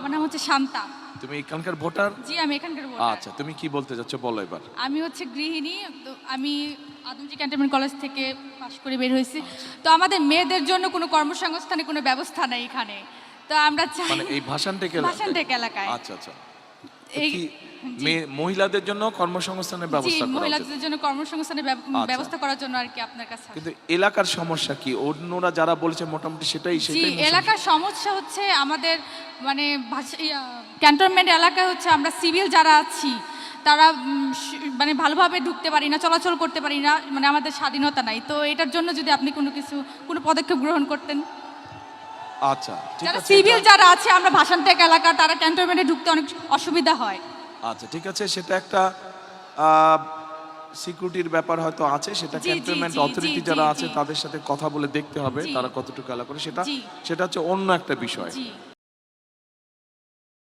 আমার নাম হচ্ছে শান্তা। তুমি এখানকার ভোটার? জি, আমি এখানকার ভোটার। আচ্ছা, তুমি কি বলতে চাচ্ছ বলো এবার। আমি হচ্ছে গৃহিণী, তো আমি আদমজী ক্যান্টনমেন্ট কলেজ থেকে পাশ করে বের হয়েছি। তো আমাদের মেয়েদের জন্য কোনো কর্মসংস্থানের কোনো ব্যবস্থা নাই এখানে। তো আমরা চাই মানে এই ভাষানটেক ভাষানটেক এলাকায়। আচ্ছা আচ্ছা, এই কি মহিলাদের জন্য কর্মসংস্থানের জি, ব্যবস্থা করা উচিত? মহিলাদের জন্য কর্মসংস্থানের ব্যবস্থা করার জন্য আর কি আপনার কাছে। কিন্তু এলাকার সমস্যা কি? অন্যরা যারা বলেছে মোটামুটি সেটাই জি, সেটাই এলাকার সমস্যা হচ্ছে আমাদের মানে ক্যান্টনমেন্ট এলাকায় হচ্ছে আমরা সিভিল যারা আছি তারা মানে ভালোভাবে ঢুকতে পারি না, চলাচল করতে পারি না, মানে আমাদের স্বাধীনতা নাই। তো এটার জন্য যদি আপনি কোনো পদক্ষেপ গ্রহণ করতেন। আচ্ছা ঠিক যারা আছে, সিভিল যারা আছে আমরা ভাষানটেক এলাকা, তারা ক্যান্টনমেন্টে ঢুকতে অনেক অসুবিধা হয়। আচ্ছা ঠিক আছে, সেটা একটা সিকিউরিটির ব্যাপার হয়তো আছে, সেটা জি, জি, ক্যান্টনমেন্ট জি, অথরিটি জি, যারা জি, আছে জি। তাদের সাথে কথা বলে দেখতে হবে জি। তারা কতটুকু এলাকা করে, সেটা জি। সেটা হচ্ছে অন্য একটা বিষয়। জি।